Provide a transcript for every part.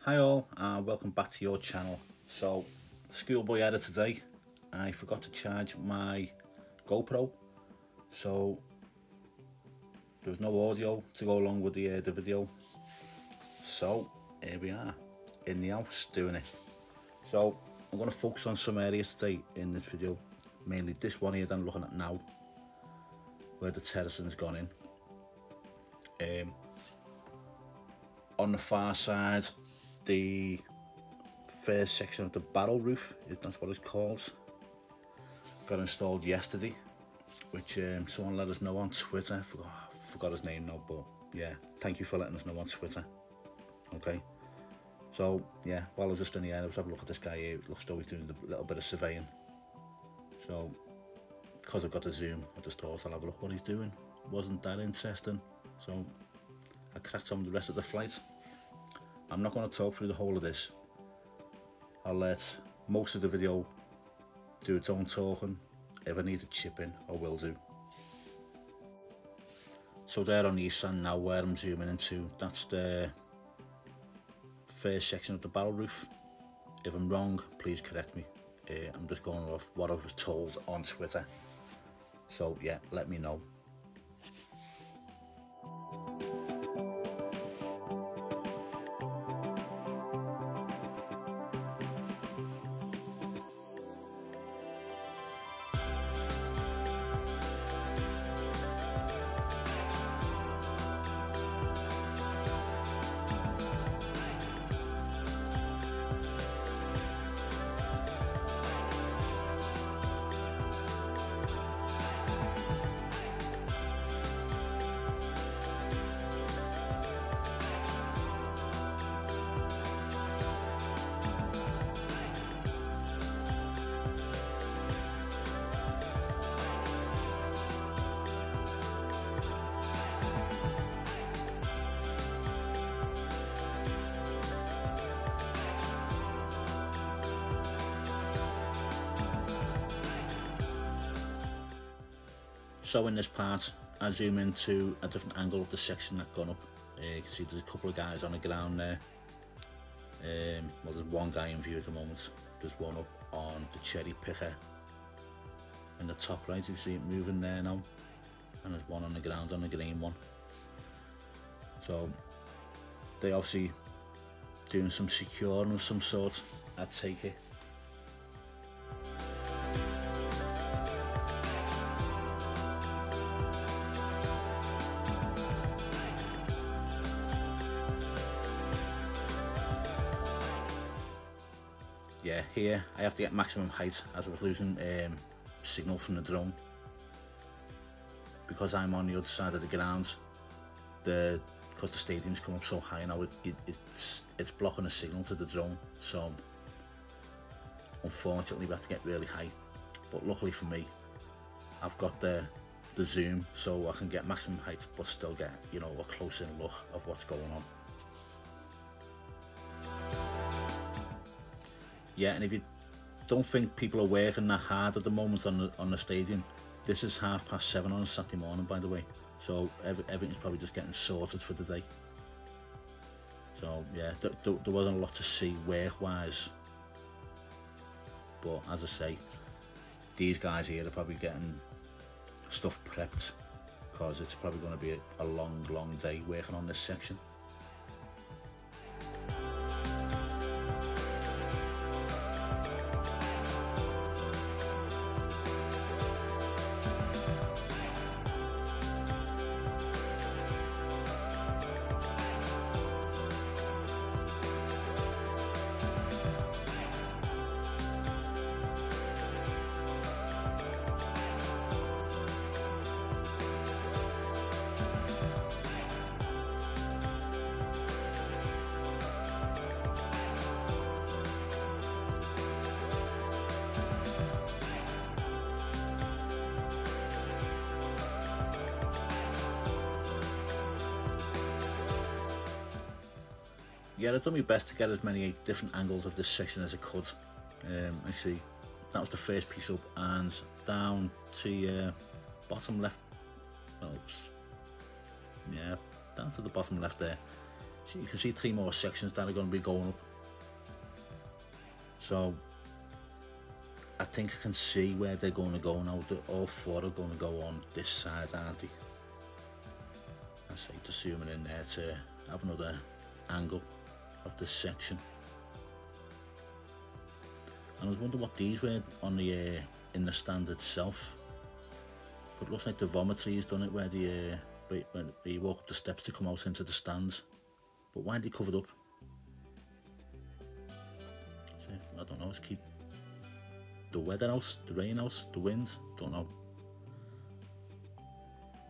Hi all, and welcome back to your channel. So, schoolboy edit today. I forgot to charge my GoPro, so there was no audio to go along with the video. So here we are in the house doing it. So I'm going to focus on some areas today in this video, mainly this one here that I'm looking at now, where the terracing has gone in. On the far side, the first section of the barrel roof, that's what it's called, got installed yesterday, which someone let us know on Twitter. Forgot his name now, but yeah, thank you for letting us know on Twitter. Okay, so yeah, while I was just in the air, I was having a look at this guy here. It looks like he's doing a little bit of surveying. So because I've got the zoom, I just thought I'll have a look what he's doing. Wasn't that interesting, so I cracked on with the rest of the flight. I'm not going to talk through the whole of this. I'll let most of the video do its own talking. If I need to chip in, I will do. So there on the east side now, where I'm zooming into, that's the first section of the barrel roof. If I'm wrong, please correct me. I'm just going off what I was told on Twitter. So yeah, let me know. So in this part, I zoom into a different angle of the section that's gone up. You can see there's a couple of guys on the ground there. Well, there's one guy in view at the moment. There's one up on the cherry picker in the top right. You see it moving there now. And there's one on the ground on the green one. So they obviously doing some securing of some sort, I take it. Yeah, here I have to get maximum height as I was losing signal from the drone. Because I'm on the other side of the ground, because the stadium's come up so high now, it's blocking the signal to the drone. So unfortunately we have to get really high. But luckily for me, I've got the zoom, so I can get maximum height but still get, you know, a close in look of what's going on. Yeah, and if you don't think people are working that hard at the moment on the stadium, this is 7:30 on a Saturday morning, by the way. So everything's probably just getting sorted for the day. So yeah, there wasn't a lot to see work-wise. But as I say, these guys here are probably getting stuff prepped, because it's probably going to be a long day working on this section. Yeah, I've done my best to get as many different angles of this section as I could. I see that was the first piece up, and down to bottom left, well, yeah, down to the bottom left there, So you can see 3 more sections that are going to be going up. So I think I can see where they're going to go now. All 4 are going to go on this side, aren't they? I say to zoom in there to have another angle of this section. And I was wondering what these were on the in the stand itself. But it looks like the vomitory has done it, where the when you walk up the steps to come out into the stands. But why are they covered up? So, I don't know. Let's keep the weather out, the rain out, the wind. Don't know.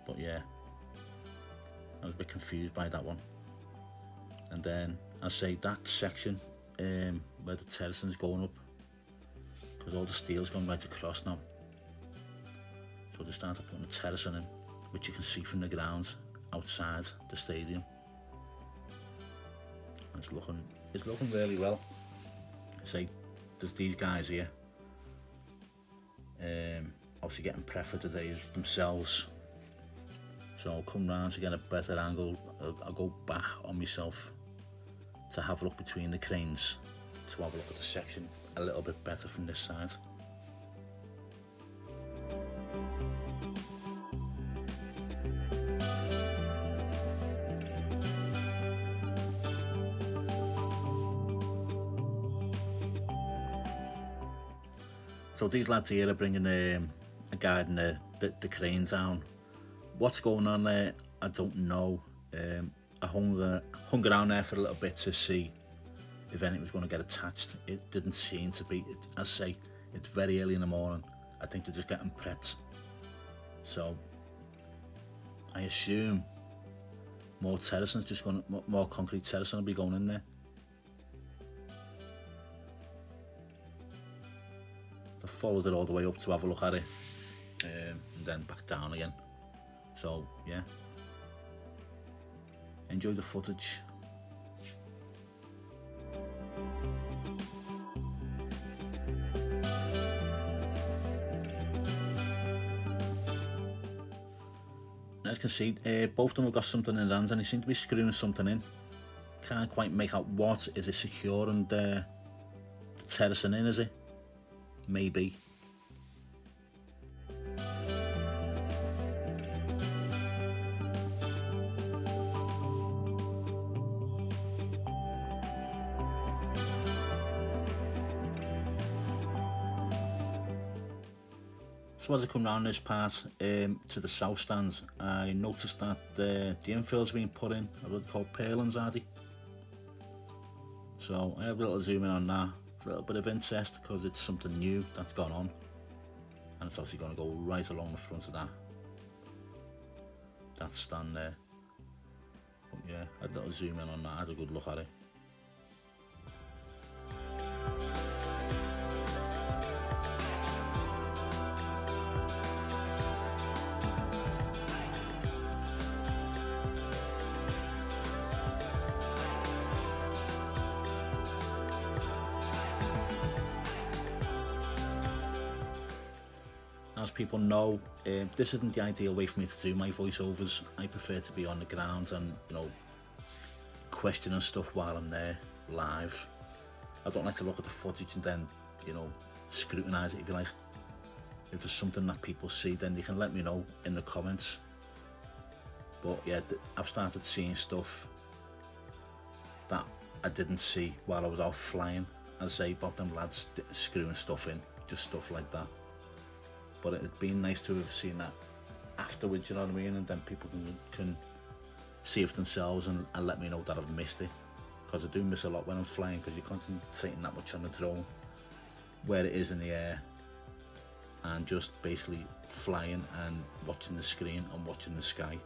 But yeah, I was a bit confused by that one. And then I say that section where the terracing is going up, because all the steel's gone right across now. So they started putting the terracing in, which you can see from the grounds outside the stadium. And it's looking really well. Say there's these guys here, obviously getting prep for today themselves. So I'll come round to get a better angle. I'll go back on myself to have a look between the cranes, to have a look at the section a little bit better from this side. So these lads here are bringing a guide and the cranes down. What's going on there, I don't know. I hung around there for a little bit to see if anything was going to get attached. It didn't seem to be. As I say, it's very early in the morning. I think they're just getting prepped. So I assume more terracing's just going, more concrete terracing will be going in there. I followed it all the way up to have a look at it, and then back down again. So yeah, enjoy the footage. As you can see, both of them have got something in their hands and they seem to be screwing something in. Can't quite make out what. Is it securing the terracing in, is it? Maybe. So as I come round this part to the south stand, I noticed that the infill's been put in, what they call purlins, are they? So I have a little zoom in on that. It's a little bit of interest because it's something new that's gone on, and it's obviously going to go right along the front of that stand there. But yeah, I had a little zoom in on that, I had a good look at it. As people know, this isn't the ideal way for me to do my voiceovers. I prefer to be on the ground and, you know, questioning stuff while I'm there live. I don't like to look at the footage and then, you know, scrutinise it, if you like. If there's something that people see, then they can let me know in the comments. But yeah, I've started seeing stuff that I didn't see while I was out flying. As I say, about them lads screwing stuff in, just stuff like that. But it'd been nice to have seen that afterwards, you know what I mean, and then people can see it for themselves and let me know that I've missed it, because I do miss a lot when I'm flying, because you're concentrating that much on the drone, where it is in the air, and just basically flying and watching the screen and watching the sky.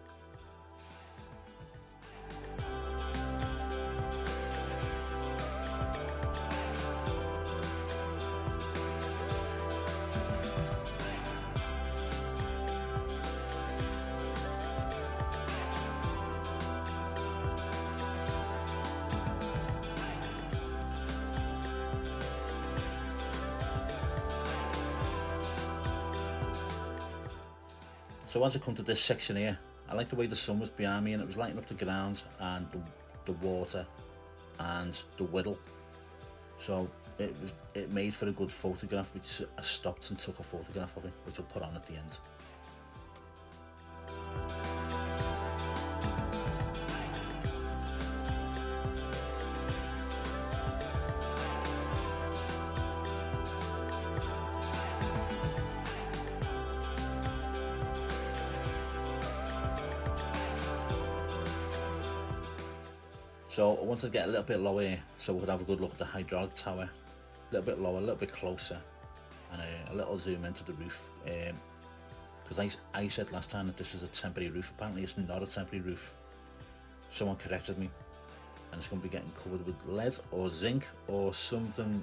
So as I come to this section here, I like the way the sun was behind me and it was lighting up the ground, and the water and the whittle. So it made for a good photograph, which I stopped and took a photograph of it, which I'll put on at the end. So I wanted to get a little bit lower here so we could have a good look at the hydraulic tower. A little bit lower, a little bit closer, and a little zoom into the roof. Because I said last time that this is a temporary roof. Apparently it's not a temporary roof. Someone corrected me, and it's going to be getting covered with lead or zinc or something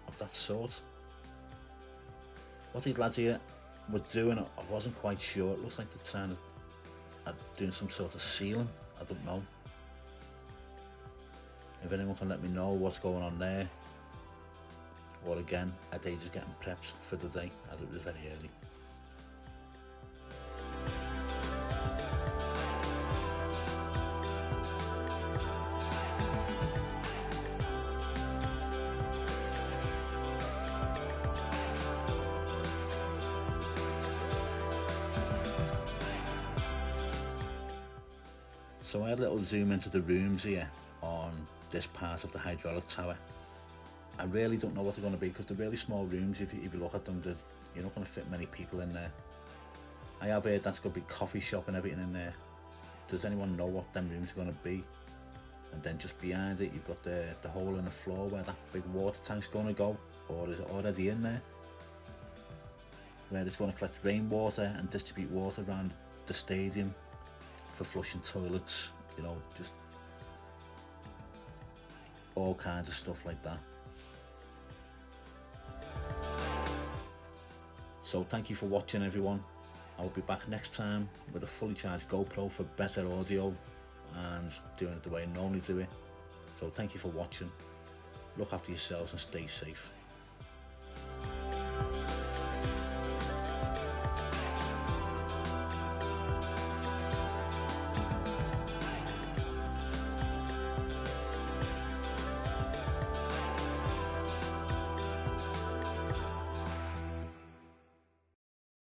of that sort. What these lads here were doing, I wasn't quite sure. It looks like they're trying to doing some sort of sealing. I don't know. If anyone can let me know what's going on there, or again, are they just getting prepped for the day as it was very early. So I had a little zoom into the rooms here on this part of the hydraulic tower. I really don't know what they're going to be because they're really small rooms. If you look at them, you're not going to fit many people in there. I have heard that's going to be coffee shop and everything in there. Does anyone know what them rooms are going to be? And then just behind it, you've got the hole in the floor where that big water tank's going to go, or is it already in there? Where it's going to collect rainwater and distribute water around the stadium for flushing toilets, you know, just all kinds of stuff like that. So thank you for watching, everyone. I will be back next time with a fully charged GoPro for better audio and doing it the way I normally do it. So thank you for watching. Look after yourselves and stay safe.